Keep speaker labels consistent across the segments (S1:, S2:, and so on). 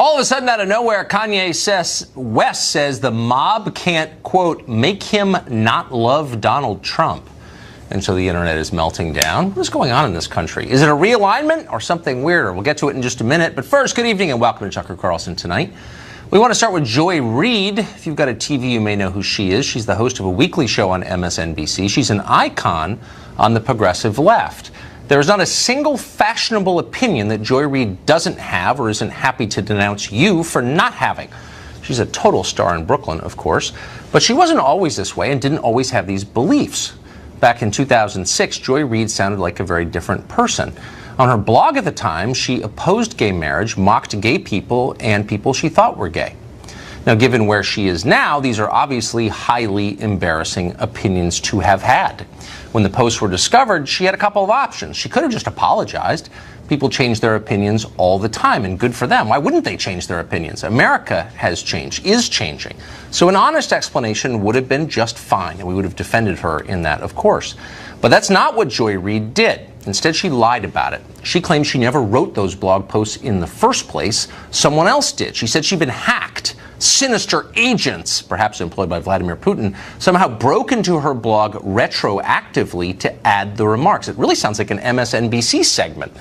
S1: All of a sudden, out of nowhere, West says the mob can't, quote, make him not love Donald Trump. And so the internet is melting down. What's going on in this country? Is it a realignment or something weirder? We'll get to it in just a minute. But first, good evening and welcome to Tucker Carlson Tonight. We want to start with Joy Reid. If you've got a TV, you may know who she is. She's the host of a weekly show on MSNBC. She's an icon on the progressive left. There is not a single fashionable opinion that Joy Reid doesn't have or isn't happy to denounce you for not having. She's a total star in Brooklyn, of course, but she wasn't always this way and didn't always have these beliefs. Back in 2006, Joy Reid sounded like a very different person. On her blog at the time, she opposed gay marriage, mocked gay people, and people she thought were gay. Now, given where she is now, these are obviously highly embarrassing opinions to have had. When the posts were discovered, she had a couple of options. She could have just apologized. People change their opinions all the time, and good for them. Why wouldn't they change their opinions? America has changed, is changing. So an honest explanation would have been just fine, and we would have defended her in that, of course. But that's not what Joy Reid did. Instead, she lied about it. She claimed she never wrote those blog posts in the first place. Someone else did. She said she'd been hacked. Sinister agents, perhaps employed by Vladimir Putin, somehow broke into her blog retroactively to add the remarks. It really sounds like an MSNBC segment,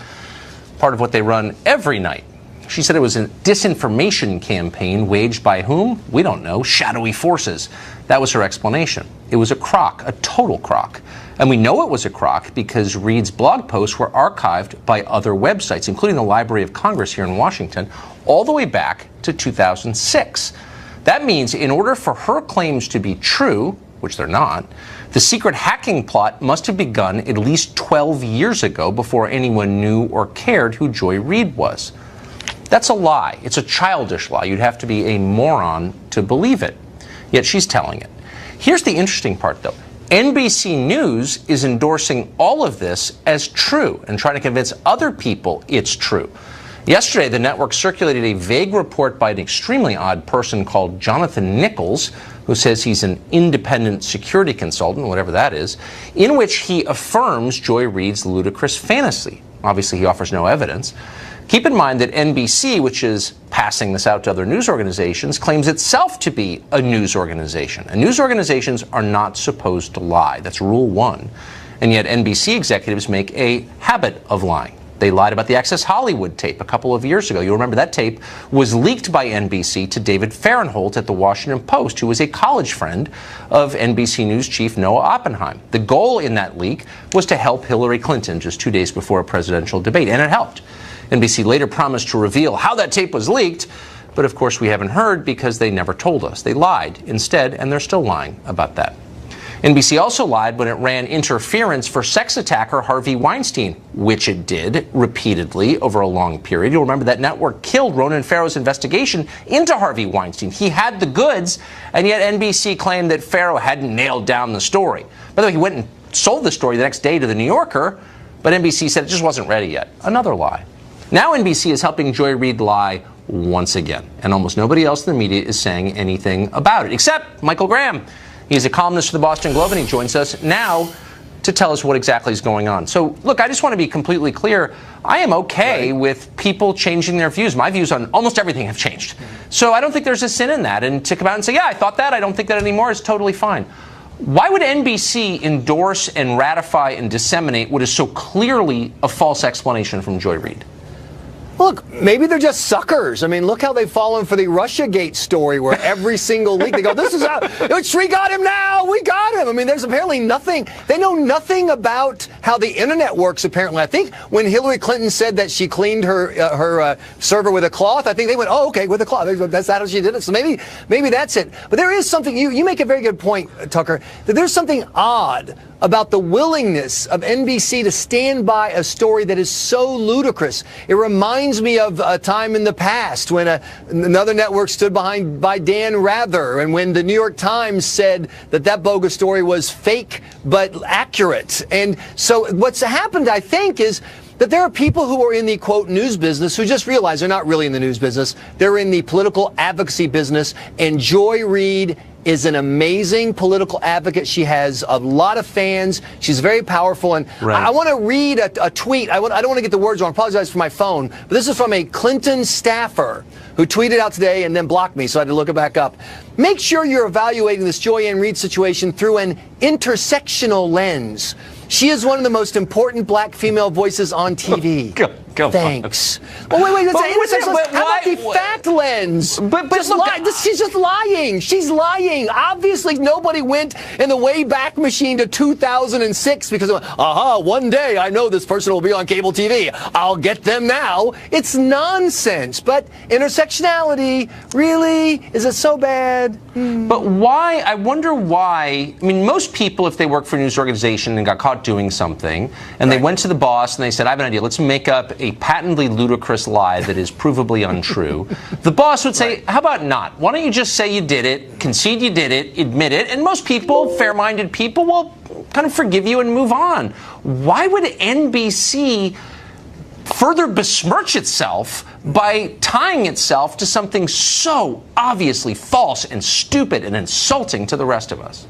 S1: part of what they run every night. She said it was a disinformation campaign waged by whom? We don't know. Shadowy forces. That was her explanation. It was a crock, a total crock. And we know it was a crock because Reid's blog posts were archived by other websites, including the Library of Congress here in Washington, all the way back to 2006. That means in order for her claims to be true, which they're not, the secret hacking plot must have begun at least 12 years ago before anyone knew or cared who Joy Reid was. That's a lie. It's a childish lie. You'd have to be a moron to believe it. Yet she's telling it. Here's the interesting part, though. NBC News is endorsing all of this as true and trying to convince other people it's true. Yesterday, the network circulated a vague report by an extremely odd person called Jonathan Nichols, who says he's an independent security consultant, whatever that is, in which he affirms Joy Reid's ludicrous fantasy. Obviously, he offers no evidence. Keep in mind that NBC, which is passing this out to other news organizations, claims itself to be a news organization. And news organizations are not supposed to lie. That's rule one. And yet NBC executives make a habit of lying. They lied about the Access Hollywood tape a couple of years ago. You'll remember that tape was leaked by NBC to David Fahrenthold at the Washington Post, who was a college friend of NBC News chief Noah Oppenheim. The goal in that leak was to help Hillary Clinton just 2 days before a presidential debate, and it helped. NBC later promised to reveal how that tape was leaked, but of course we haven't heard because they never told us. They lied instead, and they're still lying about that. NBC also lied when it ran interference for sex attacker Harvey Weinstein, which it did repeatedly over a long period. You'll remember that network killed Ronan Farrow's investigation into Harvey Weinstein. He had the goods, and yet NBC claimed that Farrow hadn't nailed down the story. By the way, he went and sold the story the next day to The New Yorker, but NBC said it just wasn't ready yet. Another lie. Now NBC is helping Joy Reid lie once again, and almost nobody else in the media is saying anything about it, except Michael Graham. He's a columnist for the Boston Globe, and he joins us now to tell us what exactly is going on. So, look, I just want to be completely clear. I am okay with people changing their views. My views on almost everything have changed. So I don't think there's a sin in that. And to come out and say, yeah, I thought that, I don't think that anymore, is totally fine. Why would NBC endorse and ratify and disseminate what is so clearly a false explanation from Joy Reid?
S2: Look, maybe they're just suckers. I mean, look how they've fallen for the Russiagate story where every single week they go, this is how, we got him now, we got him. I mean, there's apparently nothing, they know nothing about how the internet works, apparently. I think when Hillary Clinton said that she cleaned her server with a cloth, I think they went, oh, okay, with a cloth. That's how she did it. So maybe that's it. But there is something, you make a very good point, Tucker, that there's something odd about the willingness of NBC to stand by a story that is so ludicrous. It reminds me of a time in the past when another network stood by Dan Rather, and when the New York Times said that bogus story was fake but accurate. And so what's happened, I think, is that there are people who are in the, quote, news business who just realize they're not really in the news business. They're in the political advocacy business, and Joy Reid is an amazing political advocate. She has a lot of fans. She's very powerful. And
S1: Right.
S2: I want to read a tweet. I don't want to get the words wrong. I apologize for my phone. But this is from a Clinton staffer who tweeted out today and then blocked me, so I had to look it back up. Make sure you're evaluating this Joy-Ann Reid situation through an intersectional lens. She is one of the most important black female voices on TV.
S1: Come on.
S2: Thanks. Well, wait. That's intersectional. How about the fact lens?
S1: But
S2: Just
S1: look,
S2: she's just lying. She's lying. Obviously, nobody went in the Wayback Machine to 2006 because, one day I know this person will be on cable TV. I'll get them now. It's nonsense. But intersectionality, really? Is it so bad?
S1: But why? I wonder why. I mean, most people, if they work for a news organization and got caught doing something, and they went to the boss and they said, I have an idea, let's make up a patently ludicrous lie that is provably untrue, the boss would say, how about not? Why don't you just say you did it, concede you did it, admit it, and most people, fair-minded people, will kind of forgive you and move on. Why would NBC further besmirch itself by tying itself to something so obviously false and stupid and insulting to the rest of us?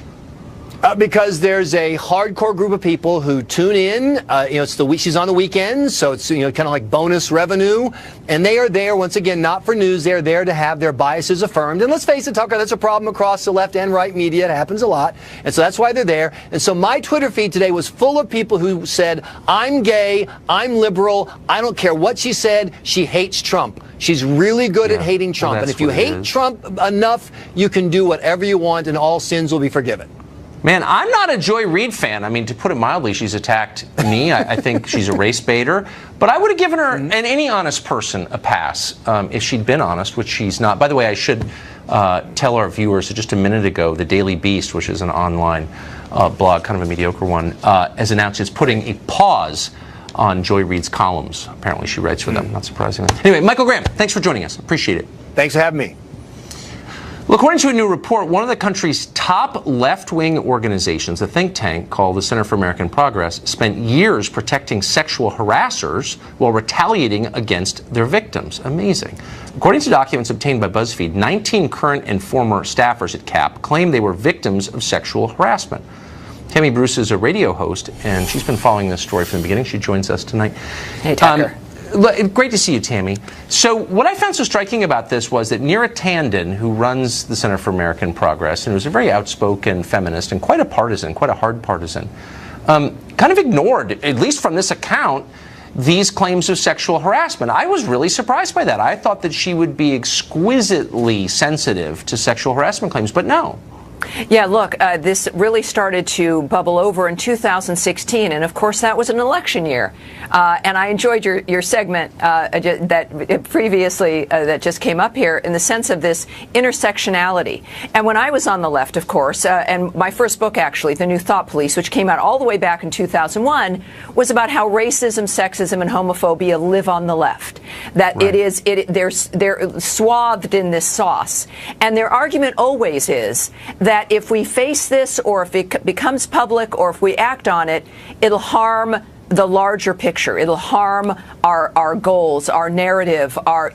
S2: Because there's a hardcore group of people who tune in. It's she's on the weekends, so it's kind of like bonus revenue, and they are there once again not for news. They're there to have their biases affirmed. And let's face it, Tucker, that's a problem across the left and right media. It happens a lot, and so that's why they're there. And so my Twitter feed today was full of people who said, "I'm gay, I'm liberal, I don't care what she said. She hates Trump." She's really good at hating Trump, and if you hate Trump enough, you can do whatever you want, and all sins will be forgiven.
S1: Man, I'm not a Joy Reid fan. I mean, to put it mildly, she's attacked me. I think she's a race baiter. But I would have given her, and any honest person, a pass if she'd been honest, which she's not. By the way, I should tell our viewers that just a minute ago, the Daily Beast, which is an online blog, kind of a mediocre one, has announced it's putting a pause on Joy Reid's columns. Apparently she writes for them, not surprisingly. Anyway, Michael Graham, thanks for joining us. Appreciate it.
S2: Thanks for having me.
S1: Well, according to a new report, one of the country's top left-wing organizations, a think tank called the Center for American Progress, spent years protecting sexual harassers while retaliating against their victims. Amazing. According to documents obtained by BuzzFeed, 19 current and former staffers at CAP claim they were victims of sexual harassment. Tammy Bruce is a radio host, and she's been following this story from the beginning. She joins us tonight.
S3: Hey, Tucker.
S1: Great to see you, Tammy. So what I found so striking about this was that Neera Tanden, who runs the Center for American Progress, and who's a very outspoken feminist and quite a partisan, quite a hard partisan, kind of ignored, at least from this account, these claims of sexual harassment. I was really surprised by that. I thought that she would be exquisitely sensitive to sexual harassment claims, but no.
S3: Yeah, look, this really started to bubble over in 2016, and of course that was an election year. And I enjoyed your segment that previously that just came up here in the sense of this intersectionality. And when I was on the left, of course, and my first book actually, The New Thought Police, which came out all the way back in 2001, was about how racism, sexism, and homophobia live on the left. That right. They're swathed in this sauce, and their argument always is that if we face this, or if it becomes public, or if we act on it, it'll harm the larger picture. It'll harm our goals, our narrative, our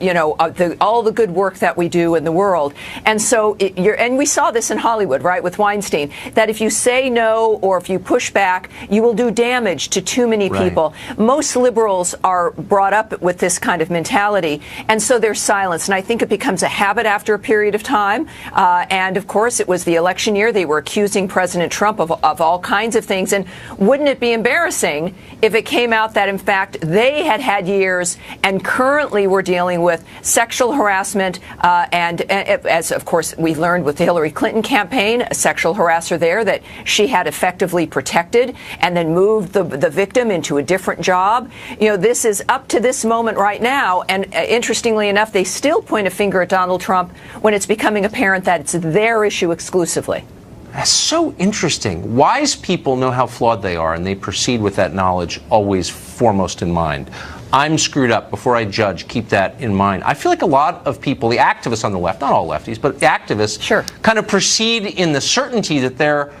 S3: all the good work that we do in the world. And so and we saw this in Hollywood, right, with Weinstein, that if you say no or if you push back, you will do damage to too many people. Most liberals are brought up with this kind of mentality, and so they're silenced. And I think it becomes a habit after a period of time. And of course, it was the election year. They were accusing President Trump of all kinds of things. And wouldn't it be embarrassing if it came out that, in fact, they had years and currently were dealing with sexual harassment and as, of course, we learned with the Hillary Clinton campaign, a sexual harasser there that she had effectively protected and then moved the victim into a different job. This is up to this moment right now. And interestingly enough, they still point a finger at Donald Trump when it's becoming apparent that it's their issue exclusively.
S1: That's so interesting. Wise people know how flawed they are, and they proceed with that knowledge always foremost in mind. I'm screwed up. Before I judge, keep that in mind. I feel like a lot of people, the activists on the left, not all lefties, but the activists, kind of proceed in the certainty that they're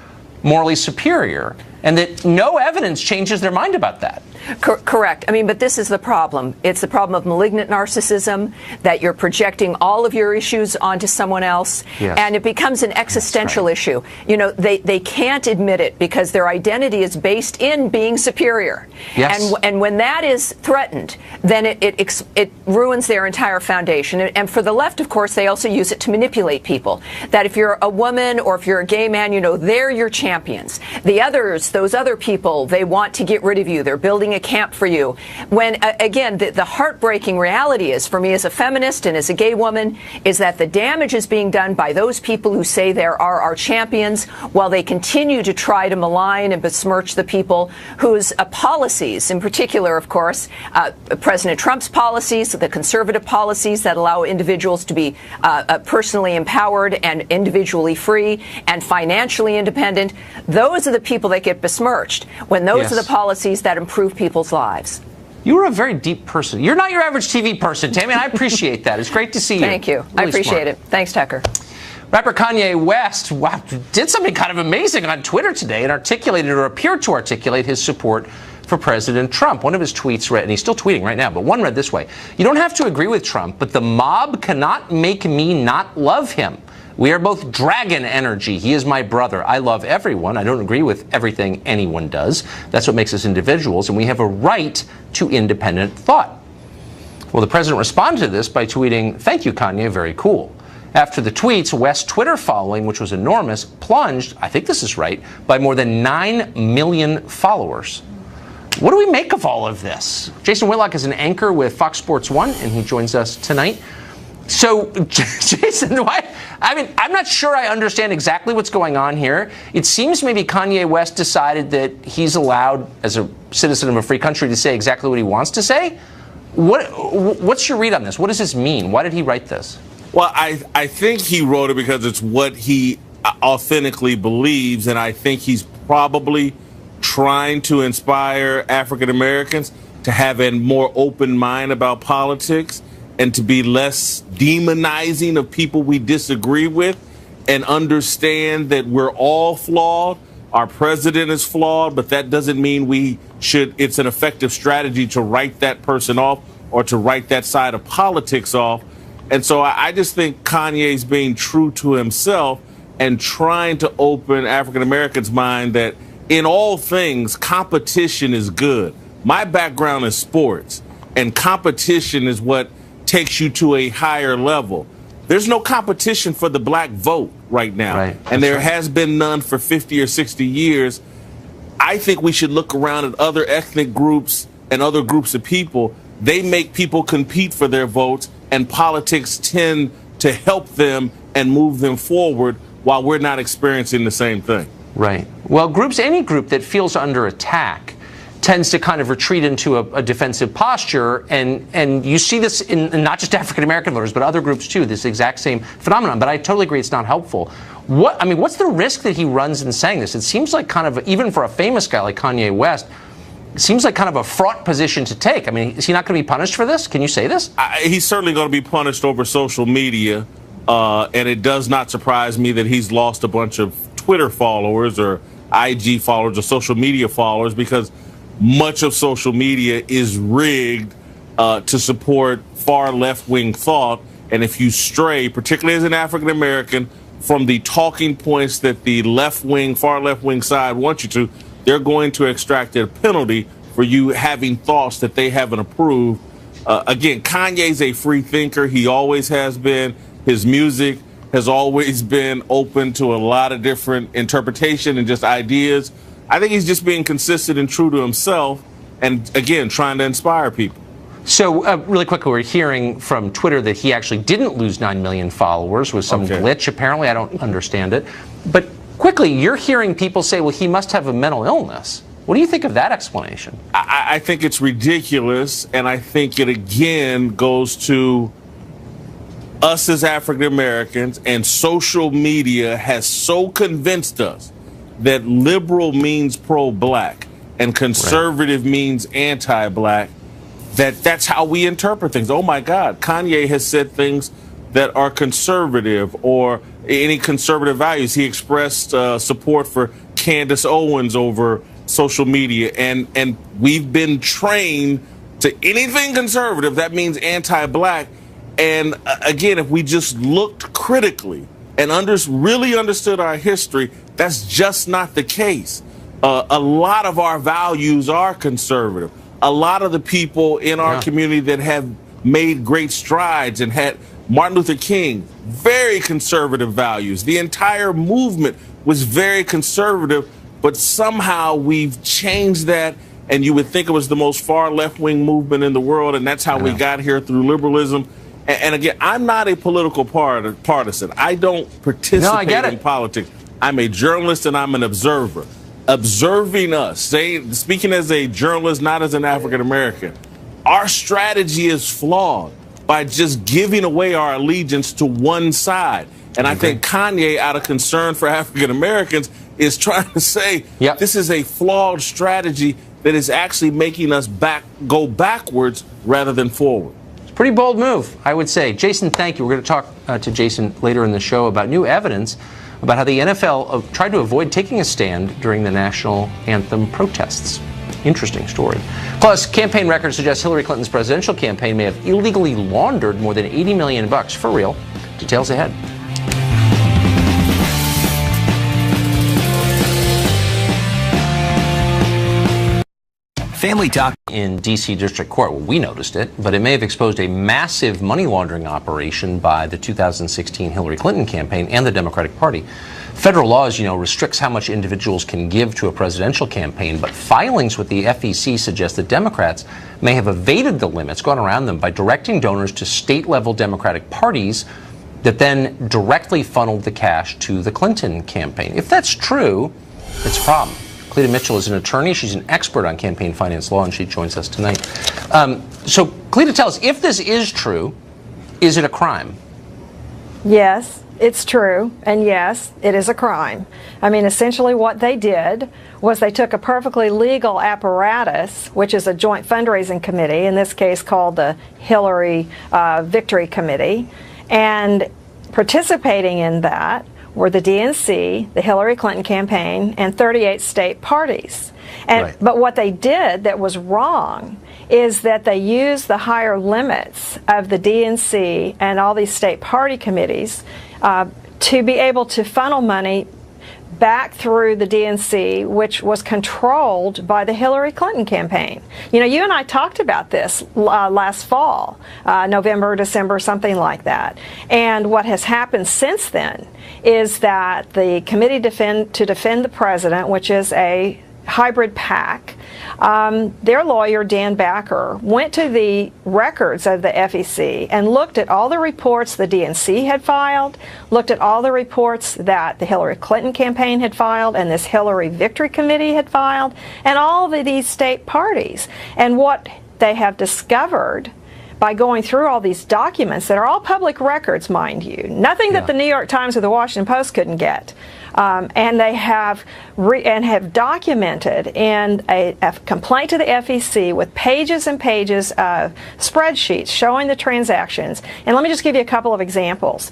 S1: morally superior and that no evidence changes their mind about that.
S3: Correct. I mean, but this is the problem. It's the problem of malignant narcissism, that you're projecting all of your issues onto someone else,
S1: yes.
S3: and it becomes an existential issue. You know, they can't admit it because their identity is based in being superior.
S1: Yes.
S3: And when that is threatened, then it ruins their entire foundation. And for the left, of course, they also use it to manipulate people. That if you're a woman or if you're a gay man, you know, they're your champions. The others, those other people, they want to get rid of you. They're building a camp for you. When, again, the heartbreaking reality is, for me as a feminist and as a gay woman, is that the damage is being done by those people who say they are our champions, while they continue to try to malign and besmirch the people whose policies, in particular, of course, President Trump's policies, the conservative policies that allow individuals to be personally empowered and individually free and financially independent, those are the people that get besmirched, when those
S1: yes.
S3: are the policies that improve people's lives.
S1: You are a very deep person. You're not your average TV person, Tammy, and I appreciate that. It's great to see you.
S3: Thank you.
S1: Really
S3: I appreciate
S1: smart.
S3: it. Thanks, Tucker.
S1: Rapper Kanye West did something kind of amazing on Twitter today and articulated, or appeared to articulate, his support for President Trump. One of his tweets read, and he's still tweeting right now, but one read this way: "You don't have to agree with Trump, but the mob cannot make me not love him. We are both dragon energy. He is my brother. I love everyone. I don't agree with everything anyone does. That's what makes us individuals, and we have a right to independent thought." Well, the president responded to this by tweeting, "Thank you, Kanye, very cool." After the tweets, West's Twitter following, which was enormous, plunged, I think this is right, by more than 9 million followers. What do we make of all of this? Jason Whitlock is an anchor with Fox Sports 1, and he joins us tonight. So, Jason, I'm not sure I understand exactly what's going on here. It seems maybe Kanye West decided that he's allowed, as a citizen of a free country, to say exactly what he wants to say. What's your read on this? What does this mean? Why did he write this?
S4: Well, I think he wrote it because it's what he authentically believes, and I think he's probably trying to inspire African Americans to have a more open mind about politics and to be less demonizing of people we disagree with, and understand that we're all flawed. Our president is flawed, but that doesn't mean it's an effective strategy to write that person off or to write that side of politics off. And so I just think Kanye's being true to himself and trying to open African Americans' mind that in all things, competition is good. My background is sports, and competition is what takes you to a higher level. There's no competition for the black vote right now,
S1: right.
S4: And there has been none for 50 or 60 years. I think we should look around at other ethnic groups and other groups of people. They make people compete for their votes, and politics tend to help them and move them forward while we're not experiencing the same thing.
S1: Right. Well, any group that feels under attack tends to kind of retreat into a defensive posture, and you see this in not just African American voters, but other groups too, this exact same phenomenon. But I totally agree it's not helpful. What's the risk that he runs in saying this? It seems like kind of, even for a famous guy like Kanye West, it seems like kind of a fraught position to take. I mean, is he not going to be punished for this? Can you say this?
S4: He's certainly going to be punished over social media, and it does not surprise me that he's lost a bunch of Twitter followers or IG followers or social media followers, because much of social media is rigged to support far left-wing thought. And if you stray, particularly as an African American, from the talking points that the left-wing, far left-wing side wants you to, they're going to extract a penalty for you having thoughts that they haven't approved. Again, Kanye's a free thinker. He always has been. His music has always been open to a lot of different interpretation and just ideas. I think he's just being consistent and true to himself, and again, trying to inspire people.
S1: So really quickly, we're hearing from Twitter that he actually didn't lose 9 million followers with some glitch. Apparently, I don't understand it. But quickly, you're hearing people say, well, he must have a mental illness. What do you think of that explanation?
S4: I think it's ridiculous, and I think it again goes to us as African Americans, and social media has so convinced us that liberal means pro-black and conservative means anti-black, that's how we interpret things. Oh my God, Kanye has said things that are conservative, or any conservative values. He expressed support for Candace Owens over social media, and we've been trained to anything conservative, that means anti-black. And again, if we just looked critically and really understood our history, that's just not the case. A lot of our values are conservative. A lot of the people in our community that have made great strides and had Martin Luther King, very conservative values. The entire movement was very conservative, but somehow we've changed that, and you would think it was the most far left-wing movement in the world, and that's how we got here through liberalism. And again, I'm not a political partisan. I don't participate in politics. I'm a journalist and I'm an observer. Observing us, speaking as a journalist, not as an African American, our strategy is flawed by just giving away our allegiance to one side. And I think Kanye, out of concern for African Americans, is trying to say this is a flawed strategy that is actually making us go backwards rather than forward.
S1: Pretty bold move, I would say. Jason, thank you. We're going to talk to Jason later in the show about new evidence about how the NFL tried to avoid taking a stand during the national anthem protests. Interesting story. Plus, campaign records suggest Hillary Clinton's presidential campaign may have illegally laundered more than $80 million. For real. Details ahead.
S5: Family Talk.
S1: In D.C. District Court, well, we noticed it, but it may have exposed a massive money laundering operation by the 2016 Hillary Clinton campaign and the Democratic Party. Federal law, as you know, restricts how much individuals can give to a presidential campaign, but filings with the FEC suggest that Democrats may have evaded the limits, gone around them, by directing donors to state-level Democratic parties that then directly funneled the cash to the Clinton campaign. If that's true, it's a problem. Cleta Mitchell is an attorney. She's an expert on campaign finance law, and she joins us tonight. So, Cleta, tell us, if this is true, is it a crime?
S6: Yes, it's true, and yes, it is a crime. I mean, essentially what they did was they took a perfectly legal apparatus, which is a joint fundraising committee, in this case called the Hillary Victory Committee, and participating in that were the DNC, the Hillary Clinton campaign, and 38 state parties. But what they did that was wrong is that they used the higher limits of the DNC and all these state party committees to be able to funnel money back through the DNC, which was controlled by the Hillary Clinton campaign. You know, you and I talked about this last fall, November, December, something like that. And what has happened since then is that the Committee to Defend the President, which is a hybrid PAC, their lawyer, Dan Backer, went to the records of the FEC and looked at all the reports the DNC had filed, looked at all the reports that the Hillary Clinton campaign had filed and this Hillary Victory Committee had filed, and all of these state parties. And what they have discovered by going through all these documents that are all public records, mind you, nothing that the New York Times or the Washington Post couldn't get, and they have documented in a complaint to the FEC with pages and pages of spreadsheets showing the transactions. And let me just give you a couple of examples.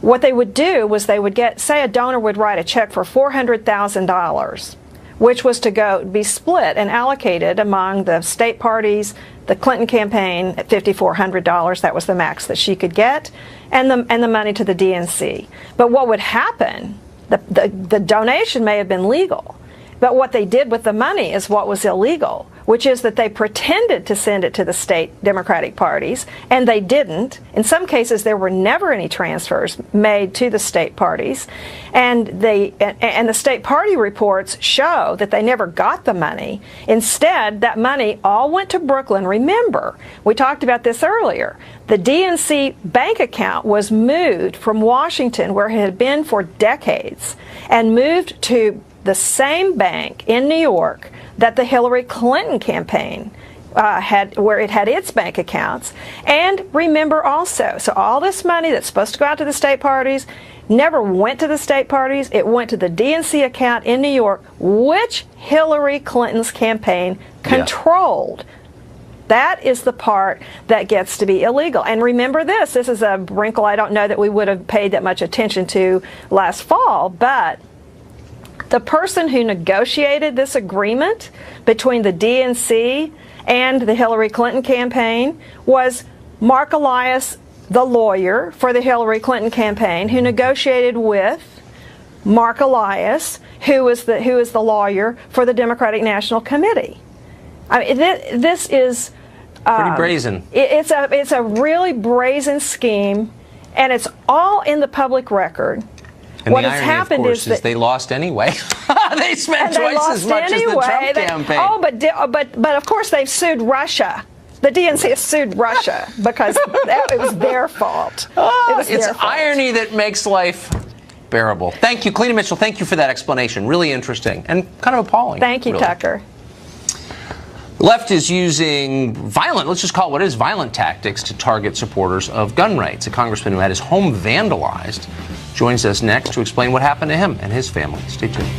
S6: What they would do was they would say a donor would write a check for $400,000, which was to be split and allocated among the state parties, the Clinton campaign at $5,400, that was the max that she could get, and the money to the DNC. But what would happen, the donation may have been legal, but what they did with the money is what was illegal, which is that they pretended to send it to the state Democratic parties, and they didn't. In some cases, there were never any transfers made to the state parties, and the state party reports show that they never got the money. Instead, that money all went to Brooklyn. Remember, we talked about this earlier. The DNC bank account was moved from Washington, where it had been for decades, and moved to the same bank in New York that the Hillary Clinton campaign had, where it had its bank accounts. And remember also, so all this money that's supposed to go out to the state parties never went to the state parties. It went to the DNC account in New York, which Hillary Clinton's campaign controlled. That is the part that gets to be illegal. And remember this is a wrinkle I don't know that we would have paid that much attention to last fall, but The person who negotiated this agreement between the DNC and the Hillary Clinton campaign was Mark Elias, the lawyer for the Hillary Clinton campaign, who negotiated with Mark Elias, who is the lawyer for the Democratic National Committee. I mean, this is
S1: Pretty brazen.
S6: It's a really brazen scheme, and it's all in the public record.
S1: And
S6: what
S1: the
S6: has
S1: irony,
S6: happened
S1: of course,
S6: is that
S1: they lost anyway. They spent
S6: and they
S1: twice
S6: lost
S1: as much
S6: anyway.
S1: as the Trump campaign.
S6: Oh, but of course they've sued Russia. The DNC has sued Russia because it was their fault.
S1: It's irony that makes life bearable. Thank you, Cleta Mitchell. Thank you for that explanation. Really interesting and kind of appalling.
S6: Thank you,
S1: really.
S6: Tucker.
S1: The left is using violent, let's just call it what it is, violent tactics to target supporters of gun rights. A congressman who had his home vandalized joins us next to explain what happened to him and his family. Stay tuned.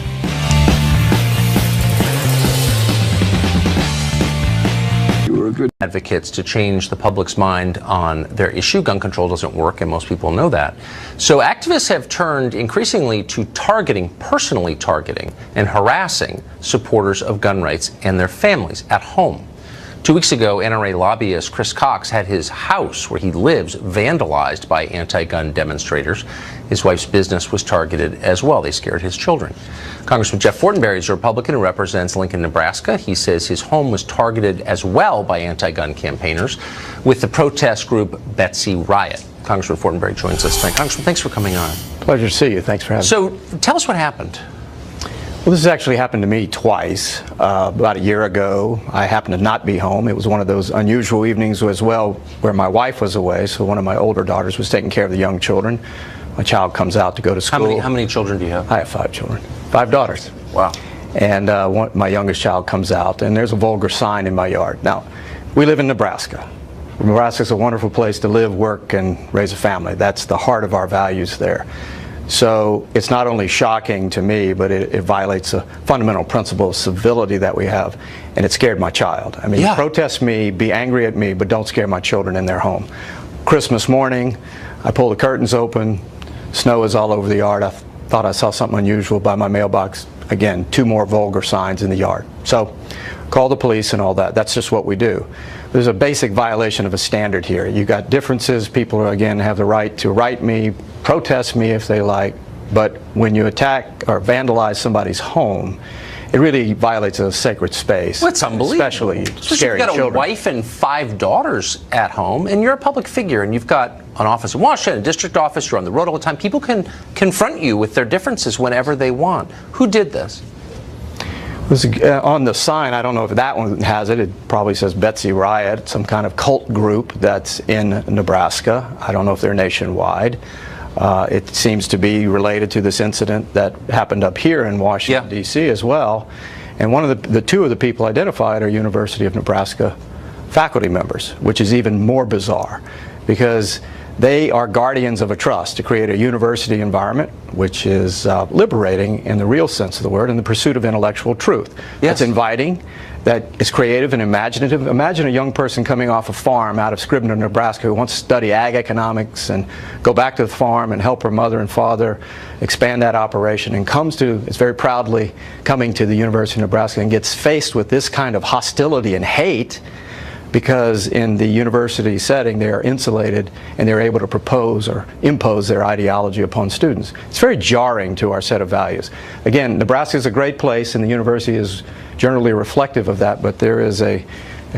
S1: Advocates to change the public's mind on their issue. Gun control doesn't work, and most people know that. So activists have turned increasingly to personally targeting and harassing supporters of gun rights and their families at home. 2 weeks ago, NRA lobbyist Chris Cox had his house where he lives vandalized by anti-gun demonstrators. His wife's business was targeted as well. They scared his children. Congressman Jeff Fortenberry is a Republican who represents Lincoln, Nebraska. He says his home was targeted as well by anti-gun campaigners with the protest group Betsy Riot. Congressman Fortenberry joins us tonight. Congressman, thanks for coming on.
S5: Pleasure to see you. Thanks for having me.
S1: So tell us what happened.
S5: Well, this has actually happened to me twice. About a year ago, I happened to not be home. It was one of those unusual evenings as well where my wife was away, so one of my older daughters was taking care of the young children. My child comes out to go to school.
S1: How many children do you have?
S5: I have 5 children. 5 daughters.
S1: Wow.
S5: And my youngest child comes out, and there's a vulgar sign in my yard. Now, we live in Nebraska. Nebraska's a wonderful place to live, work, and raise a family. That's the heart of our values there. So it's not only shocking to me, but it violates a fundamental principle of civility that we have, and it scared my child. I mean,
S1: yeah.
S5: Protest me, be angry at me, but don't scare my children in their home. Christmas morning, I pull the curtains open, snow is all over the yard. I thought I saw something unusual by my mailbox. Again, 2 more vulgar signs in the yard. So call the police and all that. That's just what we do. There's a basic violation of a standard here. You got differences. People, again, have the right to write me, protest me if they like, but when you attack or vandalize somebody's home, it really violates a sacred space.
S1: Well, it's unbelievable.
S5: Especially
S1: You've
S5: scaring
S1: got
S5: children.
S1: a wife and 5 daughters at home, and you're a public figure, and you've got an office in Washington, a district office, you're on the road all the time. People can confront you with their differences whenever they want. Who did this?
S5: On the sign, I don't know if that one has it. It probably says Betsy Riot, some kind of cult group that's in Nebraska. I don't know if they're nationwide. It seems to be related to this incident that happened up here in Washington, D.C. as well. And one of the 2 of the people identified are University of Nebraska faculty members, which is even more bizarre because they are guardians of a trust to create a university environment which is liberating in the real sense of the word in the pursuit of intellectual truth.
S1: Yes.
S5: That's inviting, that is creative and imaginative. Imagine a young person coming off a farm out of Scribner, Nebraska who wants to study ag economics and go back to the farm and help her mother and father expand that operation and is very proudly coming to the University of Nebraska and gets faced with this kind of hostility and hate because in the university setting they are insulated and they're able to propose or impose their ideology upon students. It's very jarring to our set of values. Again, Nebraska is a great place and the university is generally reflective of that, but there is a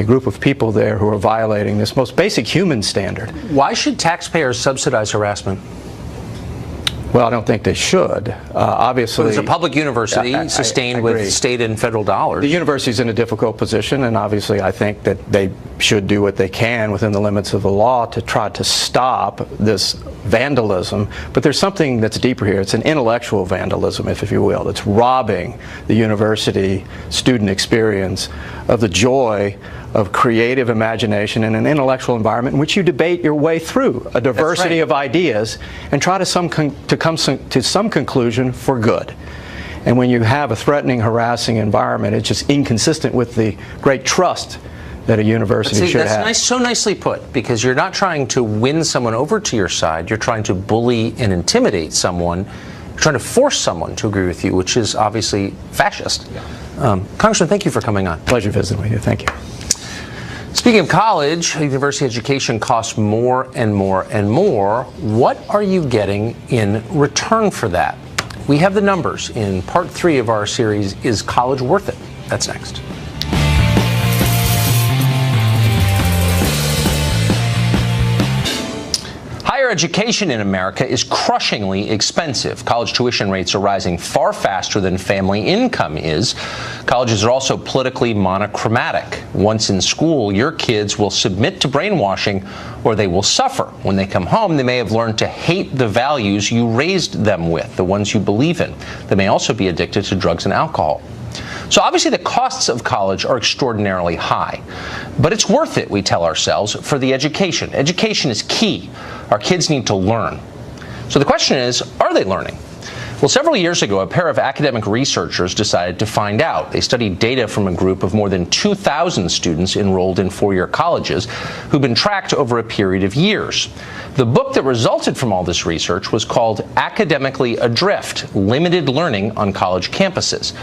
S5: group of people there who are violating this most basic human standard.
S1: Why should taxpayers subsidize harassment?
S5: Well, I don't think they should. Obviously,
S1: well, it's a public university sustained with state and federal dollars.
S5: The university's in a difficult position, and obviously I think that they should do what they can within the limits of the law to try to stop this vandalism. But there's something that's deeper here. It's an intellectual vandalism, if you will. It's robbing the university student experience of the joy of creative imagination in an intellectual environment in which you debate your way through a diversity of ideas and try to come to some conclusion for good. And when you have a threatening, harassing environment, it's just inconsistent with the great trust that a university should have.
S1: That's so nicely put, because you're not trying to win someone over to your side. You're trying to bully and intimidate someone. You're trying to force someone to agree with you, which is obviously fascist. Congressman, thank you for coming on.
S5: Pleasure visiting with you. Thank you.
S1: Speaking of college, university education costs more and more and more. What are you getting in return for that? We have the numbers in part 3 of our series, Is College Worth It? That's next. Higher education in America is crushingly expensive. College tuition rates are rising far faster than family income is. Colleges are also politically monochromatic. Once in school, your kids will submit to brainwashing or they will suffer. When they come home, they may have learned to hate the values you raised them with, the ones you believe in. They may also be addicted to drugs and alcohol. So obviously the costs of college are extraordinarily high. But it's worth it, we tell ourselves, for the education. Education is key. Our kids need to learn. So the question is, are they learning? Well, several years ago, a pair of academic researchers decided to find out. They studied data from a group of more than 2,000 students enrolled in four-year colleges who've been tracked over a period of years. The book that resulted from all this research was called Academically Adrift: Limited Learning on College Campuses.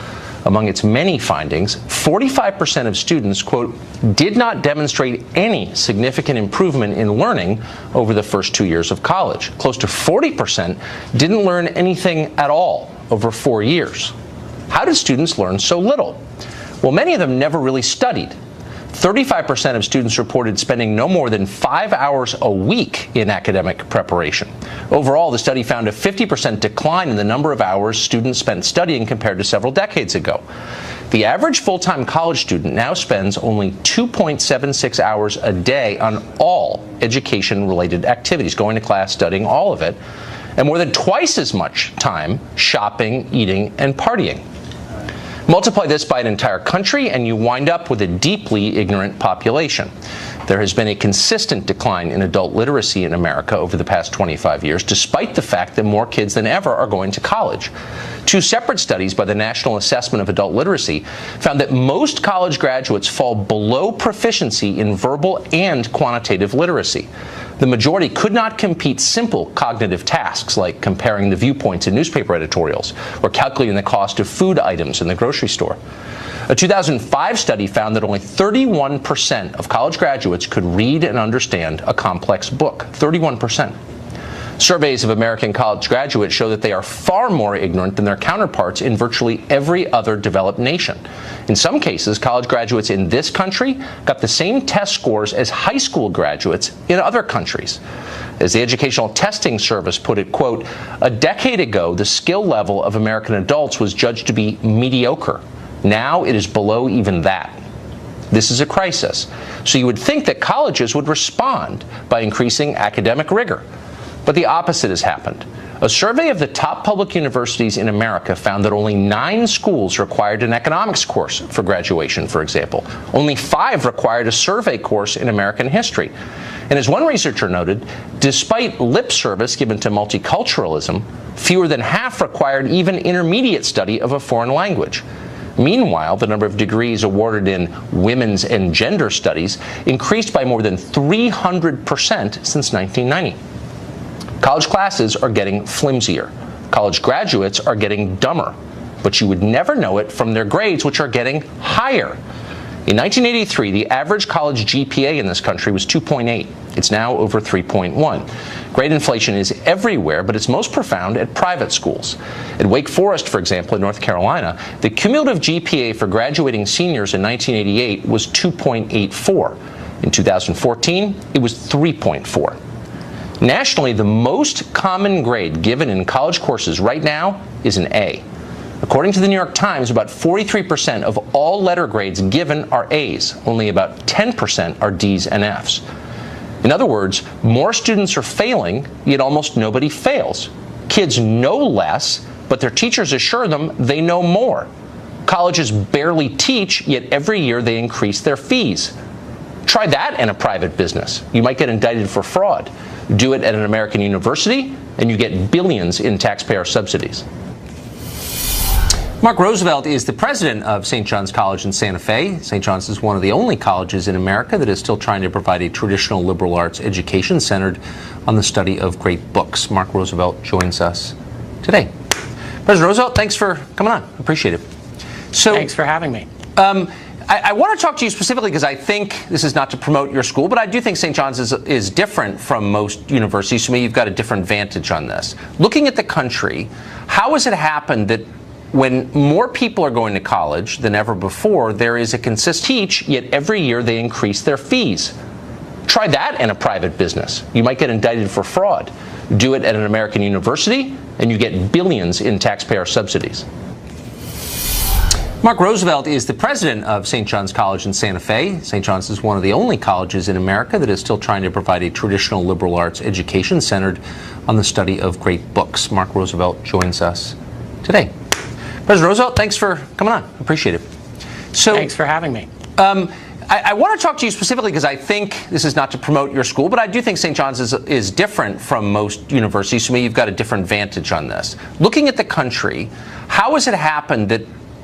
S1: Among its many findings, 45% of students, quote, did not demonstrate any significant improvement in learning over the first 2 years of college. Close to 40% didn't learn anything at all over 4 years. How did students learn so little? Well, many of them never really studied. 35% of students reported spending no more than 5 hours a week in academic preparation. Overall, the study found a 50% decline in the number of hours students spent studying compared to several decades ago. The average full-time college student now spends only 2.76 hours a day on all education-related activities, going to class, studying, all of it, and more than twice as much time shopping, eating, and partying. Multiply this by an entire country, and you wind up with a deeply ignorant population. There has been a consistent decline in adult literacy in America over the past 25 years, despite the fact that more kids than ever are going to college. Two separate studies by the National Assessment of Adult Literacy found that most college graduates fall below proficiency in verbal and quantitative literacy. The majority could not complete simple cognitive tasks like comparing the viewpoints in newspaper editorials or calculating the cost of food items in the grocery store. A 2005 study found that only 31% of college graduates could read and understand a complex book. 31%. Surveys of American college graduates show that they are far more ignorant than their counterparts in virtually every other developed nation. In some cases, college graduates in this country got the same test scores as high school graduates in other countries. As the Educational Testing Service put it, quote, a decade ago, the skill level of American adults was judged to be mediocre. Now it is below even that. This is a crisis. So you would think that colleges would respond by increasing academic rigor. But the opposite has happened. A survey of the top public universities in America found that only 9 schools required an economics course for graduation, for example. Only 5 required a survey course in American history. And as one researcher noted, despite lip service given to multiculturalism, fewer than half required even intermediate study of a foreign language. Meanwhile, the number of degrees awarded in women's and gender studies increased by more than 300% since 1990. College classes are getting flimsier. College graduates are getting dumber. But you would never know it from their grades, which are getting higher. In 1983, the average college GPA in this country was 2.8. It's now over 3.1. Grade inflation is everywhere, but it's most profound at private schools. At Wake Forest, for example, in North Carolina, the cumulative GPA for graduating seniors in 1988 was 2.84. In 2014, it was 3.4. Nationally, the most common grade given in college courses right now is an A. According to the New York Times, about 43% of all letter grades given are A's. Only about 10% are D's and F's. In other words, more students are failing, yet almost nobody fails. Kids know less, but their teachers assure them they know more. Colleges barely teach, yet every year they increase their fees. Try that in a private business. You might get indicted for fraud. Do it at an American university, and you get billions in taxpayer subsidies. Mark Roosevelt is the president of St. John's College in Santa Fe. St. John's is one of the only colleges in America that is still trying to provide a traditional liberal arts education centered on the study of great books. Mark Roosevelt joins us today. President Roosevelt, thanks for coming on. Appreciate it. So,
S7: thanks for having me.
S1: I want to talk to you specifically because I think this is not to promote your school, but I do think St. John's is different from most universities. To me, you've got a different vantage on this. Looking at the country, how has it happened that when more people are going to college than ever before, there is a consistent teach, yet every year they increase their fees? Try that in a private business. You might get indicted for fraud. Do it at an American university, and you get billions in taxpayer subsidies. Mark Roosevelt is the president of St. John's College in Santa Fe. St. John's is one of the only colleges in America that is still trying to provide a traditional liberal arts education centered on the study of great books. Mark Roosevelt joins us today. President Roosevelt, thanks for coming on. Appreciate it. So,
S7: thanks for having me.
S1: I want to talk to you specifically because I think this is not to promote your school, but I do think St. John's is different from most universities. To me, you've got a different vantage on this. Looking at the country, how has it happened that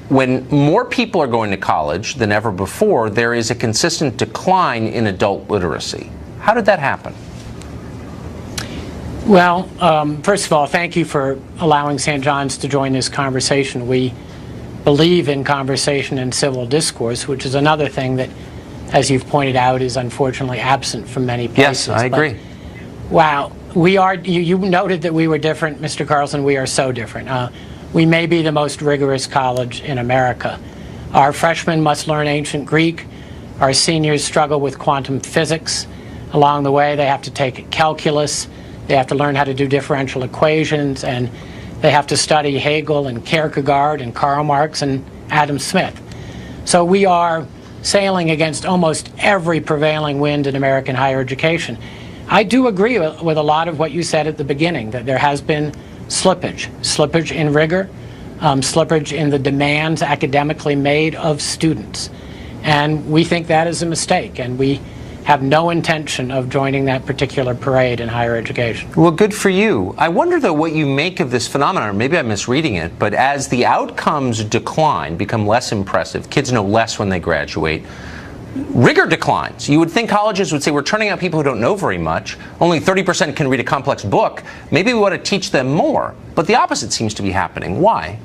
S1: when more people are going to college than ever before, there is a consistent decline in adult literacy? How did that happen?
S7: Well, first of all, thank you for allowing St. John's to join this conversation. We believe in conversation and civil discourse, which is another thing that, as you've pointed out, is unfortunately absent from many places.
S1: Yes, I agree.
S7: Wow. You noted that we were different, Mr. Carlson. We are so different. We may be the most rigorous college in America. Our freshmen must learn ancient Greek. Our seniors struggle with quantum physics. Along the way, they have to take calculus. They have to learn how to do differential equations, and they have to study Hegel and Kierkegaard and Karl Marx and Adam Smith. So we are sailing against almost every prevailing wind in American higher education. I do agree with a lot of what you said at the beginning, that there has been slippage in rigor, slippage in the demands academically made of students. And we think that is a mistake, and we have no intention of joining that particular parade in higher education.
S1: Well, good for you. I wonder, though, what you make of this phenomenon. Maybe I'm misreading it, but as the outcomes decline, become less impressive, kids know less when they graduate, rigor declines. You would think colleges would say, we're turning out people who don't know very much. Only 30% can read a complex book. Maybe we want to teach them more. But the opposite seems to be happening. Why?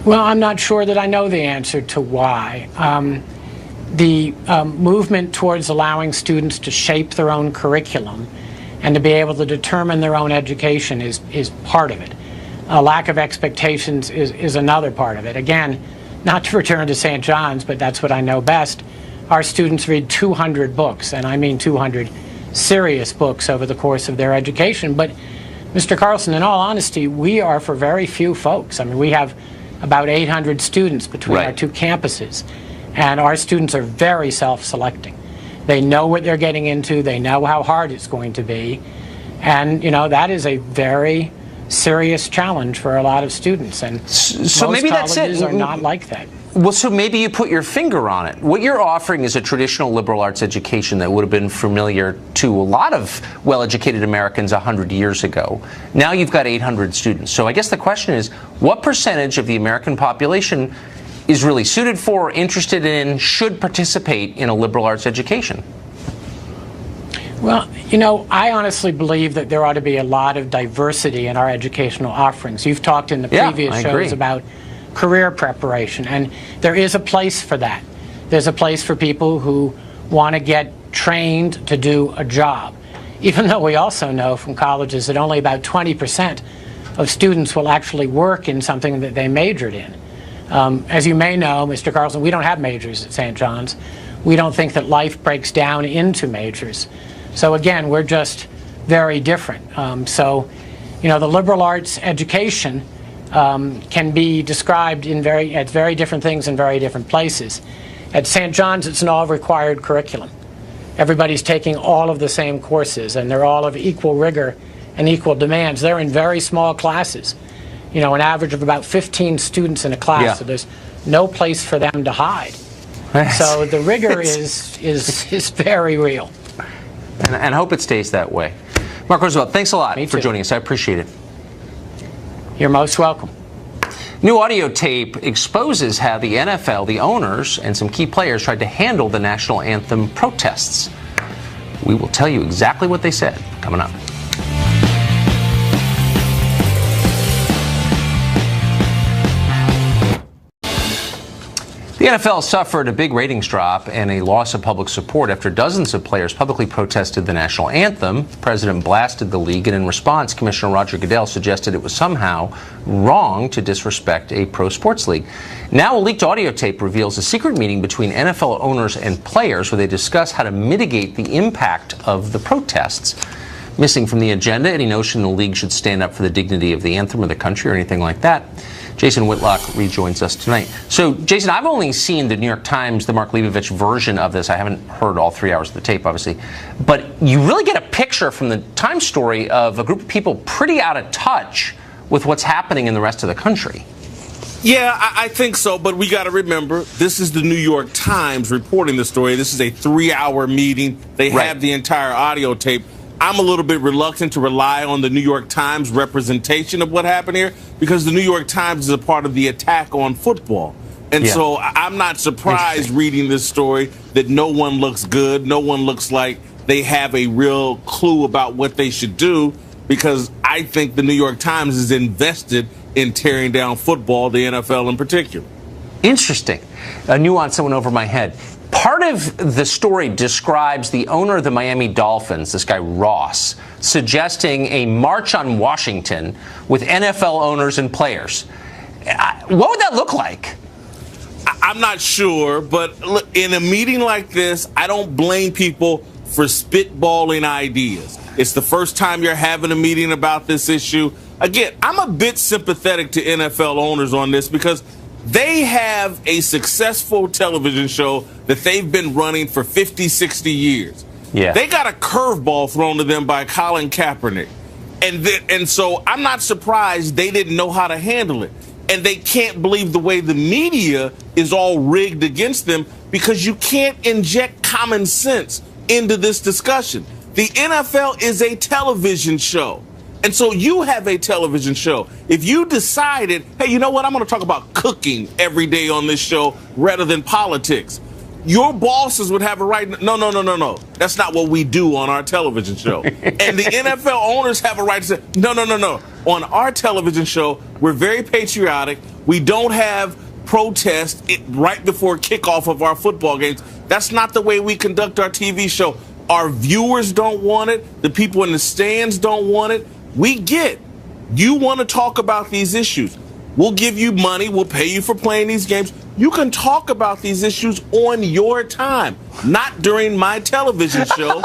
S7: Well, I'm not sure that I know the answer to why. The movement towards allowing students to shape their own curriculum and to be able to determine their own education is part of it. A lack of expectations is another part of it. Again, not to return to St. John's, but that's what I know best. Our students read 200 books, and I mean 200 serious books over the course of their education. But, Mr. Carlson, in all honesty, we are for very few folks. I mean, we have about 800 students between our two campuses, and our students are very self-selecting. They know what they're getting into. They know how hard it's going to be. And, you know, that is a very serious challenge for a lot of students, and
S1: so
S7: most
S1: maybe that's
S7: colleges
S1: it.
S7: are not like that.
S1: Well, so maybe you put your finger on it. What you're offering is a traditional liberal arts education that would have been familiar to a lot of well-educated Americans 100 years ago. Now you've got 800 students. So I guess the question is, what percentage of the American population is really suited for, interested in, should participate in a liberal arts education?
S7: Well, you know, I honestly believe that there ought to be a lot of diversity in our educational offerings. You've talked in the previous shows about career preparation, and there is a place for that. There's a place for people who want to get trained to do a job, even though we also know from colleges that only about 20% of students will actually work in something that they majored in. As you may know, Mr. Carlson, we don't have majors at St. John's. We don't think that life breaks down into majors. So again, we're just very different. So, you know, the liberal arts education can be described in very different things in very different places. At St. John's, it's an all-required curriculum. Everybody's taking all of the same courses, and they're all of equal rigor and equal demands. They're in very small classes. You know, an average of about 15 students in a class, so there's no place for them to hide. So the rigor is very real.
S1: And I hope it stays that way. Mark Roosevelt, thanks a lot for joining us. I appreciate it.
S7: You're most welcome.
S1: New audio tape exposes how the NFL, the owners, and some key players tried to handle the national anthem protests. We will tell you exactly what they said coming up. The NFL suffered a big ratings drop and a loss of public support after dozens of players publicly protested the national anthem. The president blasted the league, and in response, Commissioner Roger Goodell suggested it was somehow wrong to disrespect a pro sports league. Now a leaked audio tape reveals a secret meeting between NFL owners and players where they discuss how to mitigate the impact of the protests. Missing from the agenda, any notion the league should stand up for the dignity of the anthem or the country or anything like that. Jason Whitlock rejoins us tonight. So, Jason, I've only seen the New York Times, the Mark Leibovich version of this. I haven't heard all 3 hours of the tape, obviously. But you really get a picture from the Times story of a group of people pretty out of touch with what's happening in the rest of the country.
S4: Yeah, I think so, but we got to remember, this is the New York Times reporting the story. This is a 3-hour meeting. They have the entire audio tape. I'm a little bit reluctant to rely on the New York Times representation of what happened here because the New York Times is a part of the attack on football. And so I'm not surprised reading this story that no one looks good. No one looks like they have a real clue about what they should do, because I think the New York Times is invested in tearing down football, the NFL in particular.
S1: Interesting. A nuance that went over my head. Part of the story describes the owner of the Miami Dolphins, this guy Ross, suggesting a march on Washington with NFL owners and players. What would that look like?
S4: I'm not sure, but look, in a meeting like this, I don't blame people for spitballing ideas. It's the first time you're having a meeting about this issue. Again, I'm a bit sympathetic to NFL owners on this because they have a successful television show that they've been running for 50, 60 years. They got a curveball thrown to them by Colin Kaepernick. And so I'm not surprised they didn't know how to handle it. And they can't believe the way the media is all rigged against them because you can't inject common sense into this discussion. The NFL is a television show. And so you have a television show. If you decided, hey, you know what, I'm going to talk about cooking every day on this show rather than politics, your bosses would have a right. No. That's not what we do on our television show. And the NFL owners have a right to say, no. On our television show, we're very patriotic. We don't have protests right before kickoff of our football games. That's not the way we conduct our TV show. Our viewers don't want it. The people in the stands don't want it. We get you want to talk about these issues. We'll give you money. We'll pay you for playing these games. You can talk about these issues on your time, not during my television show.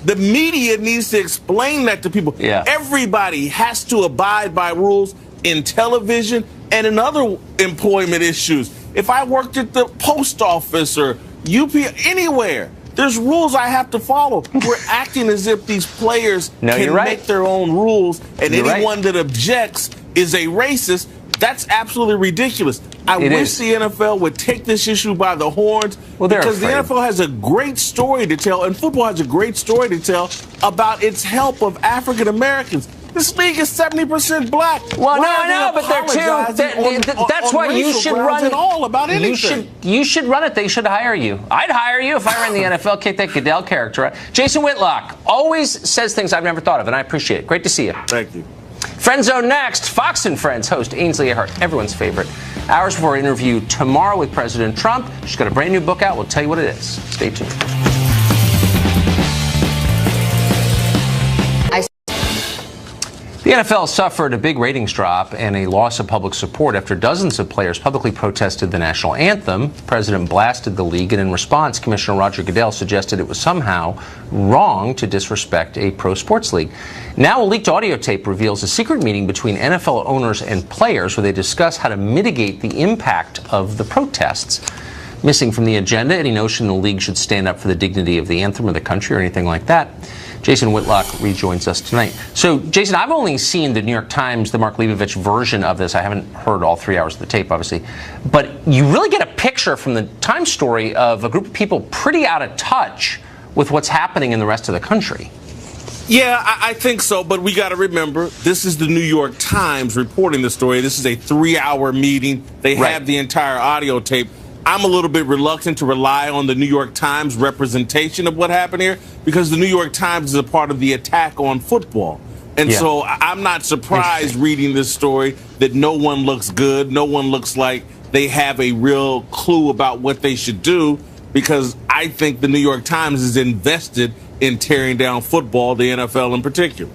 S4: The media needs to explain that to people. Everybody has to abide by rules in television and in other employment issues. If I worked at the post office or UP, anywhere, there's rules I have to follow. We're acting as if these players can make their own rules, and anyone that objects is a racist. That's absolutely ridiculous. I wish the NFL would take this issue by the horns, because the NFL has a great story to tell, and football has a great story to tell about its help of African Americans. This league is 70% black.
S1: Well, no, but they're too. That's why you should run it all about anything. You should run it. They should hire you. I'd hire you if I ran the NFL. Kick that Goodell character out. Jason Whitlock always says things I've never thought of, and I appreciate it. Great to see you.
S4: Thank you.
S1: Friend Zone next. Fox and Friends host Ainsley Earhardt, everyone's favorite. Hours before our interview tomorrow with President Trump. She's got a brand new book out. We'll tell you what it is. Stay tuned. The NFL suffered a big ratings drop and a loss of public support after dozens of players publicly protested the national anthem. The president blasted the league, and in response, Commissioner Roger Goodell suggested it was somehow wrong to disrespect a pro sports league. Now a leaked audio tape reveals a secret meeting between NFL owners and players where they discuss how to mitigate the impact of the protests. Missing from the agenda, any notion the league should stand up for the dignity of the anthem or the country or anything like that. Jason Whitlock rejoins us tonight. So, Jason, I've only seen the New York Times, the Mark Leibovich version of this. I haven't heard all 3 hours of the tape, obviously. But you really get a picture from the Times story of a group of people pretty out of touch with what's happening in the rest of the country.
S4: Yeah, I think so, but we got to remember, this is the New York Times reporting the story. This is a 3-hour meeting. They have the entire audio tape. I'm a little bit reluctant to rely on the New York Times representation of what happened here because the New York Times is a part of the attack on football. And so I'm not surprised reading this story that no one looks good. No one looks like they have a real clue about what they should do, because I think the New York Times is invested in tearing down football, the NFL in particular.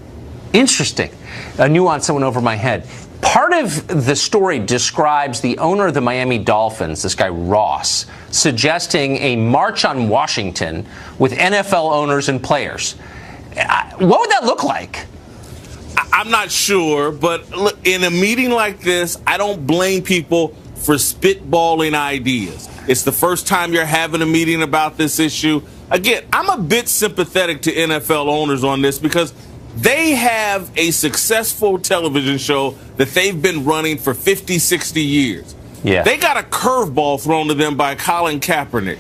S1: Interesting. A nuance that went over my head. Part of the story describes the owner of the Miami Dolphins, this guy Ross, suggesting a march on Washington with NFL owners and players. What would that look like?
S4: I'm not sure, but in a meeting like this, I don't blame people for spitballing ideas. It's the first time you're having a meeting about this issue. Again, I'm a bit sympathetic to NFL owners on this because they have a successful television show that they've been running for 50, 60 years.
S1: Yeah.
S4: They got a curveball thrown to them by Colin Kaepernick.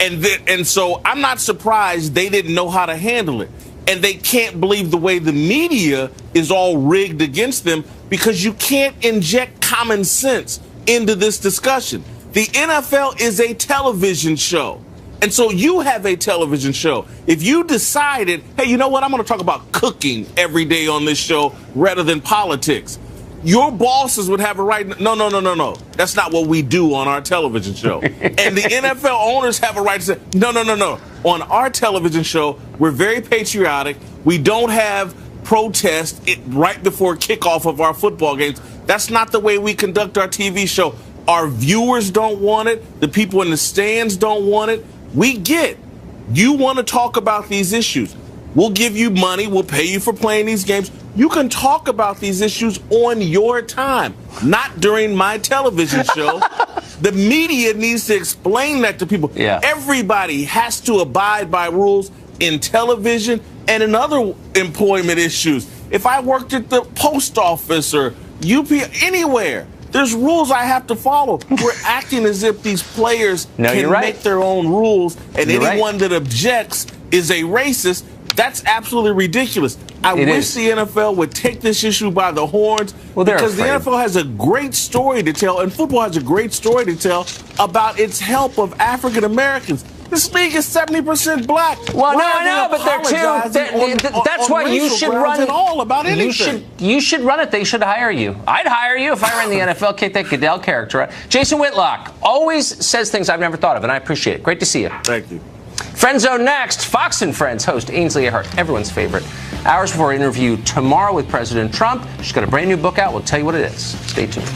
S4: And so I'm not surprised they didn't know how to handle it. And they can't believe the way the media is all rigged against them, because you can't inject common sense into this discussion. The NFL is a television show. And so you have a television show. If you decided, hey, you know what, I'm going to talk about cooking every day on this show rather than politics, your bosses would have a right. No. That's not what we do on our television show. And the NFL owners have a right to say, no. On our television show, we're very patriotic. We don't have protest right before kickoff of our football games. That's not the way we conduct our TV show. Our viewers don't want it. The people in the stands don't want it. We get you want to talk about these issues. We'll give you money. We'll pay you for playing these games. You can talk about these issues on your time, not during my television show. The media needs to explain that to people.
S1: Yeah.
S4: Everybody has to abide by rules in television and in other employment issues. If I worked at the post office or UP, anywhere, there's rules I have to follow. We're acting as if these players can make their own rules, and anyone that objects is a racist. That's absolutely ridiculous. I wish the NFL would take this issue by the horns, because the NFL has a great story to tell, and football has a great story to tell about its help of African Americans. This league is 70% black.
S1: Well, no, I know, but they're too. That's why you should run it all about anything. You should run it. They should hire you. I'd hire you if I ran the NFL. Kick that Goodell character out. Jason Whitlock always says things I've never thought of, and I appreciate it. Great to see you.
S4: Thank you.
S1: Friend Zone next. Fox and Friends host Ainsley Earhart, everyone's favorite. Hours before our interview tomorrow with President Trump. She's got a brand new book out. We'll tell you what it is. Stay tuned.